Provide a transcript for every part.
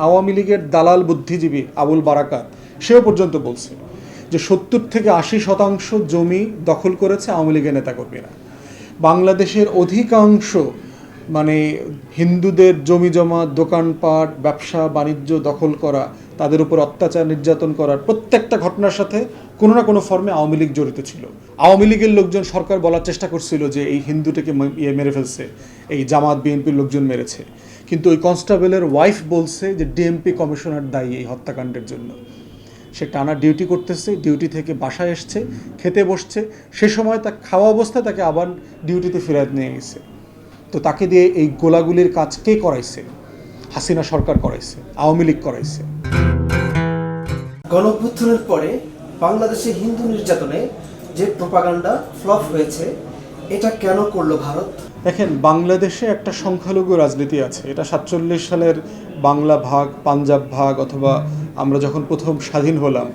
আওয়ামী লীগের দালাল বুদ্ধিজীবী আবুল বারাকাত সেও পর্যন্ত বলছে যে 70 থেকে 80% জমি দখল করেছে আওয়ামী লীগের নেতাকর্মীরা। বাংলাদেশের অধিকাংশ হিন্দুদের জমি জমা, দোকানপাট, ব্যবসা বাণিজ্য দখল করা, তাদের উপর অত্যাচার নির্যাতন করার প্রত্যেকটা ঘটনার সাথে কোনো না কোনো ফর্মে আওয়ামী লীগ জড়িত ছিল। আওয়ামী লীগের লোকজন সরকার বলার চেষ্টা করছিল যে এই হিন্দুটাকে মেরে ফেলছে, এই জামাত বিএনপির লোকজন মেরেছে, কিন্তু ওই কনস্টেবলের ওয়াইফ বলছে যে ডিএমপি কমিশনার দায়ী এই হত্যাকাণ্ডের জন্য। সে টানা ডিউটি করতেছে, ডিউটি থেকে বাসায় এসছে, খেতে বসছে, সে সময় তার খাওয়া অবস্থায় তাকে আবার ডিউটিতে ফেরত নিয়ে গেছে। তো তাকে দিয়ে এই গোলাগুলির কাজ কে করাইছে? হাসিনা সরকার করাইছে, আওয়ামী লীগ করাইছে। গণঅভ্যুত্থানের পরে বাংলাদেশে হিন্দু নির্যাতনে যে প্রোপাগান্ডা ফ্লপ হয়েছে, এটা কেন করলো ভারত? দেখেন, বাংলাদেশে একটা সংখ্যালঘু রাজনীতি আছে। এটা 47 সালের বাংলা ভাগ, পাঞ্জাব ভাগ, অথবা আমরা যখন প্রথম স্বাধীন হলাম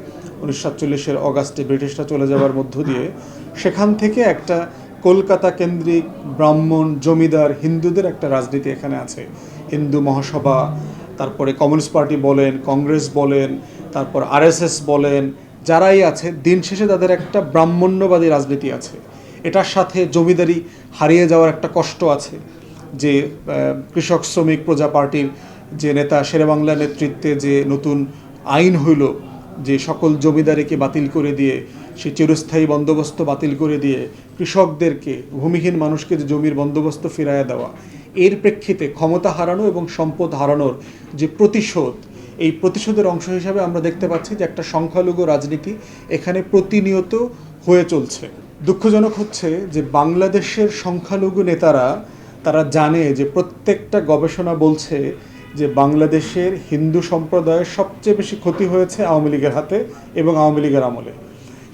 1947-এর অগাস্টে ব্রিটিশরা চলে যাওয়ার মধ্য দিয়ে, সেখান থেকে একটা কলকাতা কেন্দ্রিক ব্রাহ্মণ জমিদার হিন্দুদের একটা রাজনীতি এখানে আছে। হিন্দু মহাসভা, তারপরে কমিউনিস্ট পার্টি বলেন, কংগ্রেস বলেন, তারপর আরএসএস বলেন, যারাই আছে দিন শেষে তাদের একটা ব্রাহ্মণ্যবাদী রাজনীতি আছে। এটার সাথে জমিদারি হারিয়ে যাওয়ার একটা কষ্ট আছে। যে কৃষক শ্রমিক প্রজা পার্টির যে নেতা শেরেবাংলা নেতৃত্বে যে নতুন আইন হইল, যে সকল জমিদারিকে বাতিল করে দিয়ে, সে চিরস্থায়ী বন্দোবস্ত বাতিল করে দিয়ে কৃষকদেরকে, ভূমিহীন মানুষকে যে জমির বন্দোবস্ত ফিরাইয়া দেওয়া, এর প্রেক্ষিতে ক্ষমতা হারানো এবং সম্পদ হারানোর যে প্রতিশোধ, এই প্রতিশোধের অংশ হিসাবে আমরা দেখতে পাচ্ছি যে একটা সংখ্যালঘু রাজনীতি এখানে প্রতিনিয়ত হয়ে চলছে। দুঃখজনক হচ্ছে যে বাংলাদেশের সংখ্যালঘু নেতারা তারা জানে যে প্রত্যেকটা গবেষণা বলছে যে বাংলাদেশের হিন্দু সম্প্রদায়ের সবচেয়ে বেশি ক্ষতি হয়েছে আওয়ামী লীগের হাতে এবং আওয়ামী লীগের আমলে।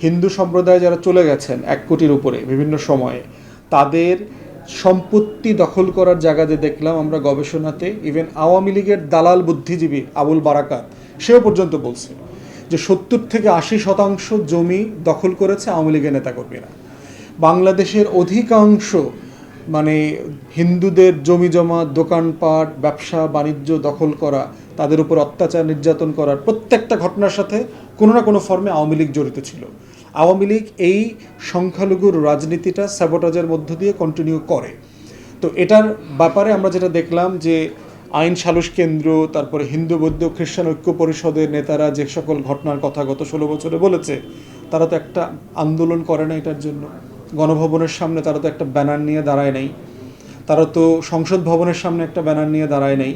হিন্দু সম্প্রদায় যারা চলে গেছেন 1 কোটির উপরে বিভিন্ন সময়ে, তাদের সম্পত্তি দখল করার জায়গাতে দেখলাম আমরা গবেষণাতে, ইভেন আওয়ামী লীগের দালাল বুদ্ধিজীবী আবুল বারাকাত সেও পর্যন্ত বলছে যে 70 থেকে 80% জমি দখল করেছে আওয়ামী লীগের নেতাকর্মীরা। বাংলাদেশের অধিকাংশ হিন্দুদের জমি জমা, দোকানপাট, ব্যবসা বাণিজ্য দখল করা, তাদের উপর অত্যাচার নির্যাতন করার প্রত্যেকটা ঘটনার সাথে কোনো না কোনো ফর্মে আওয়ামী লীগ জড়িত ছিল। আওয়ামী লীগ এই সংখ্যালঘুর রাজনীতিটা স্যাবোটাজের মধ্য দিয়ে কন্টিনিউ করে। তো এটার ব্যাপারে আমরা যেটা দেখলাম যে আইন সালিশ কেন্দ্র, তারপরে হিন্দু বৌদ্ধ খ্রিস্টান ঐক্য পরিষদের নেতারা যে সকল ঘটনার কথা গত 16 বছরে বলেছে, তারা তো একটা আন্দোলন করে না এটার জন্য। গণভবনের সামনে তারা তো একটা ব্যানার নিয়ে দাঁড়ায় নাই, তারা তো সংসদ ভবনের সামনে একটা ব্যানার নিয়ে দাঁড়ায় নাই,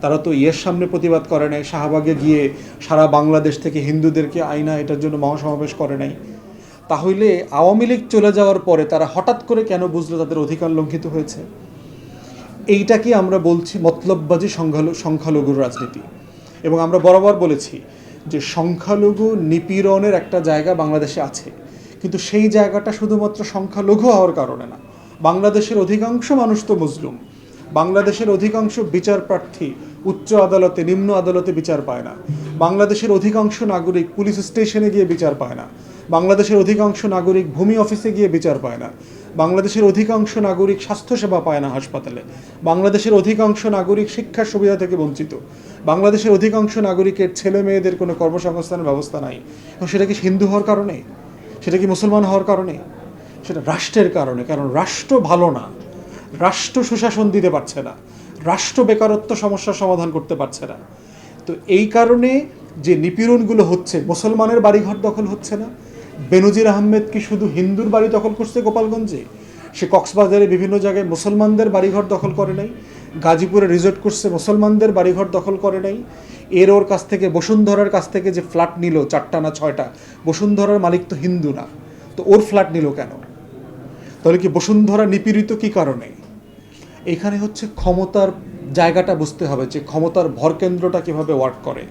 তারা তো ইয়ের সামনে প্রতিবাদ করে নাই, শাহবাগে গিয়ে সারা বাংলাদেশ থেকে হিন্দুদেরকে আইনা এটার জন্য মহাসমাবেশ করে নাই। তাহলে আওয়ামী লীগ চলে যাওয়ার পরে তারা হঠাৎ করে কেন বুঝলো তাদের অধিকার লঙ্ঘিত হয়েছে? এইটাকে আমরা বলছি মতলববাজি সংখ্যালঘুর রাজনীতি। এবং আমরা বরাবর বলেছি যে সংখ্যালঘু নিপীড়নের একটা জায়গা বাংলাদেশে আছে, কিন্তু সেই জায়গাটা শুধুমাত্র সংখ্যালঘু হওয়ার কারণে না। বাংলাদেশের অধিকাংশ মানুষ তো মুসলিম। বাংলাদেশের অধিকাংশ বিচার প্রার্থী উচ্চ আদালতে, নিম্ন আদালতে বিচার পায় না। বাংলাদেশের অধিকাংশ নাগরিক পুলিশ স্টেশনে গিয়ে বিচার পায় না। বাংলাদেশের অধিকাংশ নাগরিক ভূমি অফিসে গিয়ে বিচার পায় না। বাংলাদেশের অধিকাংশ নাগরিক স্বাস্থ্যসেবা পায় না হাসপাতালে। বাংলাদেশের অধিকাংশ নাগরিক শিক্ষার সুবিধা থেকে বঞ্চিত। বাংলাদেশের অধিকাংশ নাগরিকের ছেলে মেয়েদের কোনো কর্মসংস্থানের ব্যবস্থা নাই। এবং সেটা কি হিন্দু হওয়ার কারণে? সেটা কি মুসলমান হওয়ার কারণে? সেটা রাষ্ট্রের কারণে। কারণ রাষ্ট্র ভালো না, রাষ্ট্র সুশাসন দিতে পারছে না, রাষ্ট্র বেকারত্ব সমস্যার সমাধান করতে পারছে না। তো এই কারণে যে নিপীড়নগুলো হচ্ছে, মুসলমানের বাড়িঘর দখল হচ্ছে না। বেনজির আহমেদ কি শুধু হিন্দুর বাড়ি দখল করছে গোপালগঞ্জে? সে কক্সবাজারে বিভিন্ন জায়গায় মুসলমানদের বাড়িঘর দখল করে নাই। গাজীপুরে রিজর্ট করছে, মুসলমানদের বাড়িঘর দখল করে নাই। ওর কাছ থেকে, বসুন্ধরার কাছ থেকে যে ফ্ল্যাট নিল 4টা না 6টা, বসুন্ধরার মালিক তো হিন্দু না, তো ওর ফ্ল্যাট নিল কেন? তাহলে কি বসুন্ধরা নিপীড়িত কি কারণে? এখানে হচ্ছে ক্ষমতার জায়গাটা বুঝতে হবে, যে ক্ষমতার ভরকেন্দ্রটা কীভাবে ওয়ার্ক করে।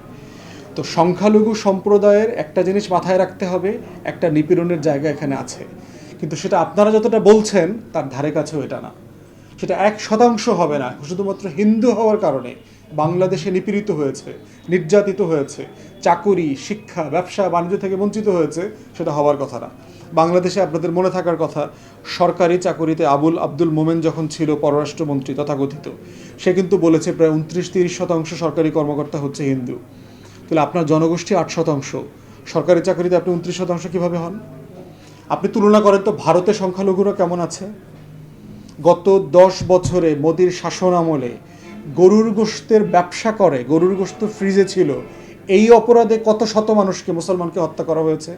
তো সংখ্যালঘু সম্প্রদায়ের একটা জিনিস মাথায় রাখতে হবে, একটা নিপীড়নের জায়গা এখানে আছে, কিন্তু সেটা আপনারা যতটা বলছেন তার ধারে কাছেও এটা না। সেটা 1% হবে না। শুধুমাত্র হিন্দু হওয়ার কারণে বাংলাদেশে নিপীড়িত হয়েছে, নির্যাতিত হয়েছে, চাকুরি, শিক্ষা, ব্যবসা বাণিজ্য থেকে বঞ্চিত হয়েছে, সেটা হওয়ার কথা না। বাংলাদেশে আপনাদের মনে থাকার কথা, সরকারি চাকরিতে আব্দুল মোমেন যখন ছিল পররাষ্ট্রমন্ত্রী তথাকথিত, সে কিন্তু বলেছে প্রায় 29-30% সরকারি কর্মকর্তা হচ্ছে হিন্দু। তাহলে আপনার জনগোষ্ঠী 8%, সরকারি চাকরিতে আপনি 29% কীভাবে হন? আপনি তুলনা করেন তো ভারতের সংখ্যালঘুরা কেমন আছে। গত 10 বছরে মোদির শাসন আমলে গরুর গোশতের ব্যবসা করে, গরুর গোশত ফ্রিজে ছিল, এই অপরাধে কত শত মানুষকে, মুসলমানকে হত্যা করা হয়েছে।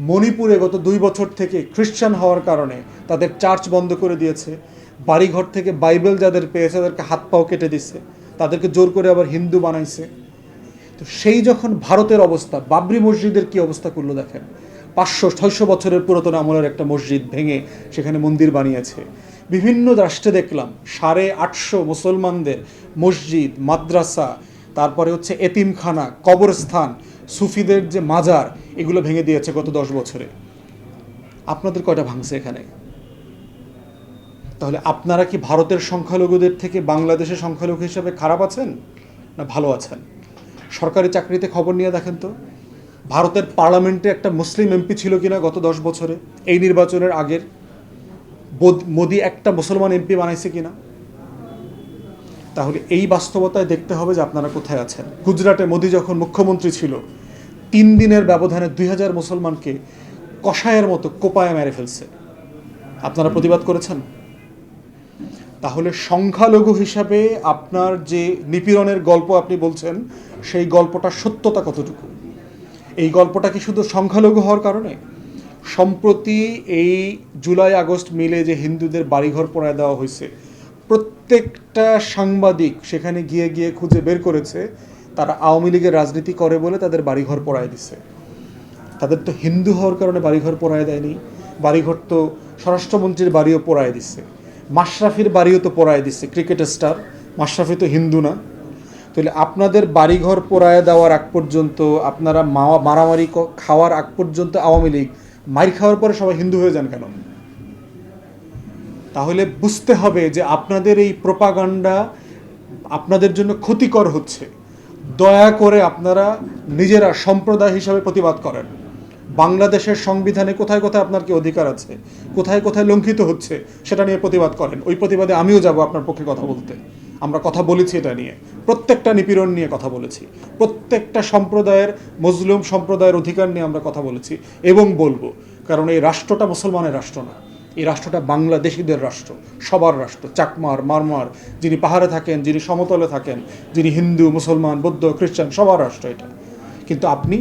মণিপুরে গত 2 বছর থেকে খ্রিস্টান হওয়ার কারণে তাদের চার্চ বন্ধ করে দিয়েছে, বাড়িঘর থেকে বাইবেল যাদের পেয়েছে তাদেরকে হাত পাও কেটে দিচ্ছে, তাদেরকে জোর করে আবার হিন্দু বানাইছে। তো সেই যখন ভারতের অবস্থা, বাবরি মসজিদের কি অবস্থা করলো দেখেন। 500-600 বছরের পুরাতন আমলের একটা মসজিদ ভেঙে সেখানে মন্দির বানিয়েছে। বিভিন্ন রাষ্ট্রে দেখলাম 850 মুসলমানদের মসজিদ, মাদ্রাসা, তারপরে হচ্ছে এতিমখানা, কবরস্থান, সুফিদের যে মাজার, এগুলো ভেঙে দিয়েছে গত 10 বছরে। আপনাদের কয়টা ভাঙছে এখানে? তাহলে আপনারা কি ভারতের সংখ্যালঘুদের থেকে বাংলাদেশের সংখ্যালঘু হিসাবে খারাপ আছেন না ভালো আছেন? সরকারি চাকরিতে খবর নিয়ে দেখেন তো, ভারতের পার্লামেন্টে একটা মুসলিম এমপি ছিল কিনা গত 10 বছরে, এই নির্বাচনের আগের। মোদি একটা মুসলমান এমপি বানাইছে কিনা? তাহলে এই বাস্তবতায় দেখতে হবে যে আপনারা কোথায় আছেন। গুজরাটে মোদি যখন মুখ্যমন্ত্রী ছিল, 3 দিনের ব্যবধানে 2000 মুসলমানকে কষায়ের মতো কোপায় মেরে ফেলছে। আপনারা প্রতিবাদ করেছেন? তাহলে সংখ্যালঘু হিসাবে আপনার যে নিপীড়নের গল্প আপনি বলছেন, সেই গল্পটা সত্যতা কতটুকু? এই গল্পটা কি শুধু সংখ্যালঘু হওয়ার কারণে? সম্প্রতি এই জুলাই আগস্ট মিলে যে হিন্দুদের বাড়িঘর পোড়ায় দেওয়া হয়েছে, প্রত্যেকটা সাংবাদিক সেখানে গিয়ে গিয়ে খুঁজে বের করেছে তারা আওয়ামী লীগের রাজনীতি করে বলে তাদের বাড়িঘর পোড়ায় দিছে। তাদের তো হিন্দু হওয়ার কারণে বাড়িঘর পোড়ায় দেয়নি। বাড়িঘর তো স্বরাষ্ট্রমন্ত্রীর বাড়িও পোড়ায় দিচ্ছে, মাশরাফির বাড়িও তো পোড়ায় দিচ্ছে, ক্রিকেট স্টার মাশরাফি তো হিন্দু না। তাহলে আপনাদের বাড়িঘর পোড়ায় দেওয়ার আগ পর্যন্ত, আপনারা মারামারি খাওয়ার আগ পর্যন্ত আওয়ামী লীগ, মাইর খাওয়ার পরে সবাই হিন্দু হয়ে যান কেন? তাহলে বুঝতে হবে যে আপনাদের এই প্রোপাগান্ডা আপনাদের জন্য ক্ষতিকর হচ্ছে। দয়া করে আপনারা নিজেরা সম্প্রদায় হিসাবে প্রতিবাদ করেন। বাংলাদেশের সংবিধানে কোথায় কোথায় আপনার কি অধিকার আছে, কোথায় কোথায় লঙ্ঘিত হচ্ছে, সেটা নিয়ে প্রতিবাদ করেন। ওই প্রতিবাদে আমিও যাব আপনার পক্ষে কথা বলতে। আমরা কথা বলেছি এটা নিয়ে, প্রত্যেকটা নিপীড়ন নিয়ে কথা বলেছি, প্রত্যেকটা সম্প্রদায়ের, মজলুম সম্প্রদায়ের অধিকার নিয়ে আমরা কথা বলেছি এবং বলবো। কারণ এই রাষ্ট্রটা মুসলমানের রাষ্ট্র না, এই রাষ্ট্রটা বাংলাদেশিদের রাষ্ট্র, সবার রাষ্ট্র। চাকমার, মারমার, যিনি পাহাড়ে থাকেন, যিনি সমতলে থাকেন, যিনি হিন্দু, মুসলমান, বৌদ্ধ, খ্রিস্টান, সবার রাষ্ট্র এটা। কিন্তু আপনি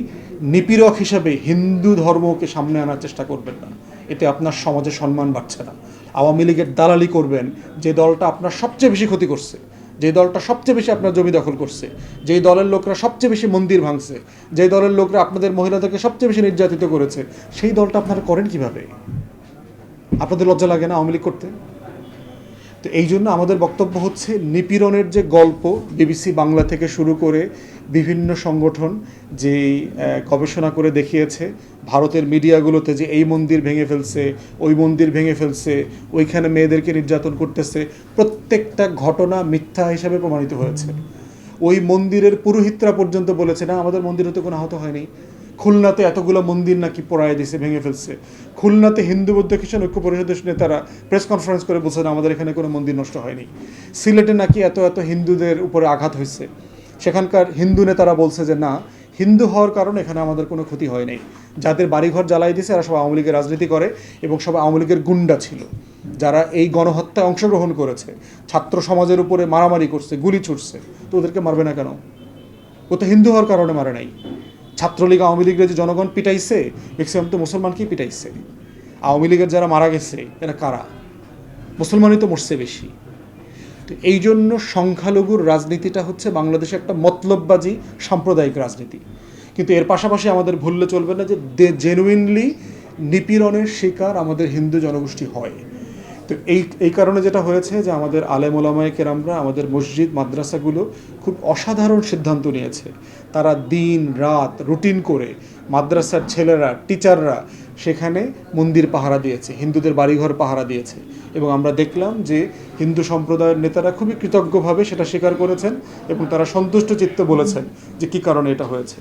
নিপীড়ক হিসেবে হিন্দু ধর্মকে সামনে আনার চেষ্টা করবেন না, এতে আপনার সমাজে সম্মান বাড়ছে না। আওয়ামী লীগের দালালি করবেন, যে দলটা আপনার সবচেয়ে বেশি ক্ষতি করছে, যে দলটা সবচেয়ে বেশি আপনার জমি দখল করছে, যেই দলের লোকরা সবচেয়ে বেশি মন্দির ভাঙছে, যেই দলের লোকরা আপনাদের মহিলাদেরকে সবচেয়ে বেশি নির্যাতিত করেছে, সেই দলটা আপনারা করেন কিভাবে? আপনাদের লজ্জা লাগে না আওয়ামী লীগ করতে? তো এই জন্য আমাদের বক্তব্য হচ্ছে, নিপীড়নের যে গল্প বিবিসি বাংলা থেকে শুরু করে বিভিন্ন সংগঠন যেই গবেষণা করে দেখিয়েছে ভারতের মিডিয়াগুলোতে, যে এই মন্দির ভেঙে ফেলছে, ওই মন্দির ভেঙে ফেলছে, ওইখানে মেয়েদেরকে নির্যাতন করতেছে, প্রত্যেকটা ঘটনা মিথ্যা হিসাবে প্রমাণিত হয়েছে। ওই মন্দিরের পুরোহিতরা পর্যন্ত বলেছে, না আমাদের মন্দিরে তো কোনো আহত হয়নি। খুলনাতে এতগুলো মন্দির নাকি পোড়ায় দিয়েছে, ভেঙে ফেলছে। খুলনাতে হিন্দু বৌদ্ধ খ্রিস্টান ঐক্য পরিষদের নেতারা প্রেস কনফারেন্স করে বলছেন আমাদের এখানে কোনো মন্দির নষ্ট হয়নি। সিলেটে নাকি এত এত হিন্দুদের উপরে আঘাত হয়েছে, সেখানকার হিন্দু নেতারা বলছে যে না, হিন্দু হওয়ার কারণে এখানে আমাদের কোনো ক্ষতি হয়নি। যাদের বাড়িঘর জ্বালাই দিয়েছে এরা সব আওয়ামী লীগের রাজনীতি করে এবং সব আওয়ামী লীগের গুন্ডা ছিল, যারা এই গণহত্যায় অংশগ্রহণ করেছে, ছাত্র সমাজের উপরে মারামারি করছে, গুলি ছুটছে। তো ওদেরকে মারবে না কেন? ও তো হিন্দু হওয়ার কারণে মারে নাই। ছাত্রলীগ আওয়ামী লীগের যে জনগণ পিটাইছে, ম্যাক্সিমাম তো মুসলমানকেই পিটাইছে। আওয়ামী লীগের যারা মারা গেছে এরা কারা? মুসলমানই তো মরছে বেশি। তো এই জন্য সংখ্যালঘুর রাজনীতিটা হচ্ছে বাংলাদেশে একটা মতলববাজি সাম্প্রদায়িক রাজনীতি। কিন্তু এর পাশাপাশি আমাদের ভুললে চলবে না যে জেনুইনলি নিপীড়নের শিকার আমাদের হিন্দু জনগোষ্ঠী হয়। তো এই কারণে যেটা হয়েছে যে আমাদের আলেম ওলামায়ে কেরামরা, আমাদের মসজিদ মাদ্রাসাগুলো খুব অসাধারণ সিদ্ধান্ত নিয়েছে। তারা দিন রাত রুটিন করে মাদ্রাসার ছেলেরা, টিচাররা সেখানে মন্দির পাহারা দিয়েছে, হিন্দুদের বাড়িঘর পাহারা দিয়েছে। এবং আমরা দেখলাম যে হিন্দু সম্প্রদায়ের নেতারা খুবই কৃতজ্ঞভাবে সেটা স্বীকার করেছেন এবং তারা সন্তুষ্ট চিত্তে বলেছেন যে কী কারণে এটা হয়েছে।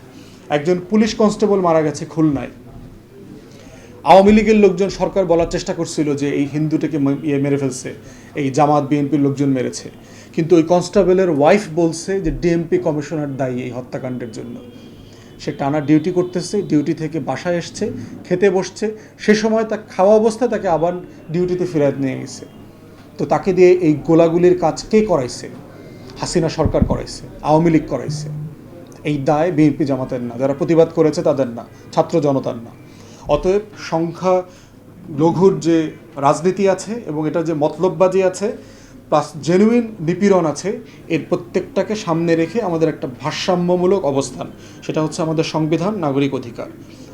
একজন পুলিশ কনস্টেবল মারা গেছে খুলনায়, আওয়ামী লীগের লোকজন সরকার বলার চেষ্টা করছিল যে এই হিন্দুটাকে মেরে ফেলছে, এই জামাত বিএনপির লোকজন মেরেছে, কিন্তু ওই কনস্টেবলের ওয়াইফ বলছে যে ডিএমপি কমিশনার দায়ী এই হত্যাকাণ্ডের জন্য। সে টানা ডিউটি করতেছে, ডিউটি থেকে বাসায় এসছে, খেতে বসছে, সে সময় তার খাওয়া অবস্থায় তাকে আবার ডিউটিতে ফেরত নিয়ে গেছে। তো তাকে দিয়ে এই গোলাগুলির কাজ কে করাইছে? হাসিনা সরকার করাইছে, আওয়ামী লীগ করাইছে। এই দায় বিএনপি জামাতের না, যারা প্রতিবাদ করেছে তাদের না, ছাত্র জনতার না। অতএব সংখ্যা লঘুর যে রাজনীতি আছে এবং এটা যে মতলববাজি আছে প্লাস জেনুইন নিপীড়ন আছে, এর প্রত্যেকটাকে সামনে রেখে আমাদের একটা ভারসাম্যমূলক অবস্থান, সেটা হচ্ছে আমাদের সংবিধান, নাগরিক অধিকার।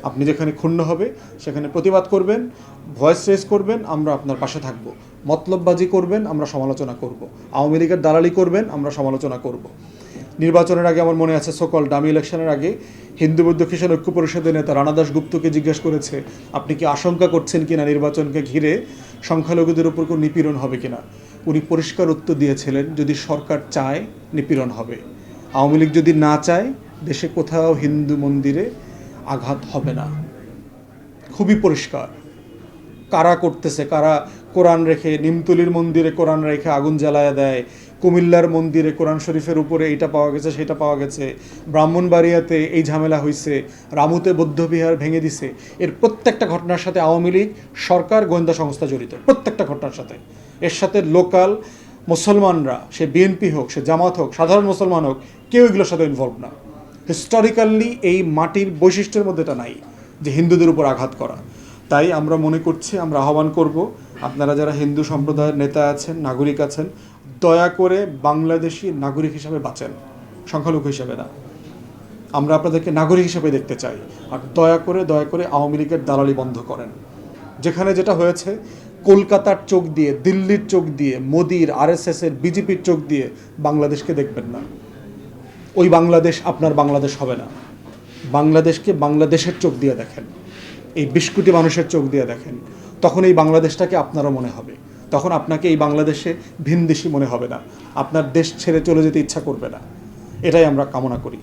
আপনি যেখানে ক্ষুণ্ণ হবে সেখানে প্রতিবাদ করবেন, ভয়েস রেজ করবেন, আমরা আপনার পাশে থাকব। মতলববাজি করবেন, আমরা সমালোচনা করব। আওয়ামী লীগের দালালি করবেন, আমরা সমালোচনা করব। নির্বাচনের আগে আমার মনে আছে, সকল ডামি ইলেকশনের আগে হিন্দু বৌদ্ধ খ্রিস্টান ঐক্য পরিষদের নেতা রানা দাস গুপ্তকে জিজ্ঞেস করেছে, আপনি কি আশঙ্কা করছেন কিনা নির্বাচনকে ঘিরে সংখ্যালঘুদের উপর কোনো নিপীড়ন হবে কিনা? উনি পরিষ্কার উত্তর দিয়েছিলেন, যদি সরকার চায় নিপীড়ন হবে, আওয়ামী লীগ যদি না চায় দেশে কোথাও হিন্দু মন্দিরে আঘাত হবে না। খুবই পরিষ্কার। কারা করতেছে, কারা কোরআন রেখে নিমতলির মন্দিরে কোরআন রেখে আগুন জ্বালায়া দেয়, কুমিল্লার মন্দিরে কোরআন শরীফের উপরে এইটা পাওয়া গেছে সেটা পাওয়া গেছে, ব্রাহ্মণবাড়িয়াতে এই ঝামেলা হয়েছে, রামুতে বৌদ্ধবিহার ভেঙে দিছে, এর প্রত্যেকটা ঘটনার সাথে আওয়ামী লীগ সরকার গোয়েন্দা সংস্থা জড়িত, প্রত্যেকটা ঘটনার সাথে। এর সাথে লোকাল মুসলমানরা, সে বিএনপি হোক, সে জামাত হোক, সাধারণ মুসলমান হোক, কেউ এগুলোর সাথে ইনভলভ না। হিস্টোরিক্যালি এই মাটির বৈশিষ্ট্যের মধ্যে এটা নাই যে হিন্দুদের উপর আঘাত করা। তাই আমরা মনে করছি, আমরা আহ্বান করব, আপনারা যারা হিন্দু সম্প্রদায়ের নেতা আছেন, নাগরিক আছেন, দয়া করে বাংলাদেশি নাগরিক হিসাবে বাঁচেন, সংখ্যালঘু হিসাবে না। আমরা আপনাদেরকে নাগরিক হিসাবে দেখতে চাই। আর দয়া করে আওয়ামী লীগের দালালি বন্ধ করেন। যেখানে যেটা হয়েছে, কলকাতার চোখ দিয়ে, দিল্লির চোখ দিয়ে, মোদির, আরএসএসের, বিজেপির চোখ দিয়ে বাংলাদেশকে দেখবেন না। ওই বাংলাদেশ আপনার বাংলাদেশ হবে না। বাংলাদেশকে বাংলাদেশের চোখ দিয়ে দেখেন, এই 20 কোটি মানুষের চোখ দিয়ে দেখেন। তখন এই বাংলাদেশটাকে আপনারও মনে হবে। তখন আপনাকে এই বাংলাদেশে ভিনদেশি মনে হবে না, আপনার দেশ ছেড়ে চলে যেতে ইচ্ছা করবে না। এটাই আমরা কামনা করি।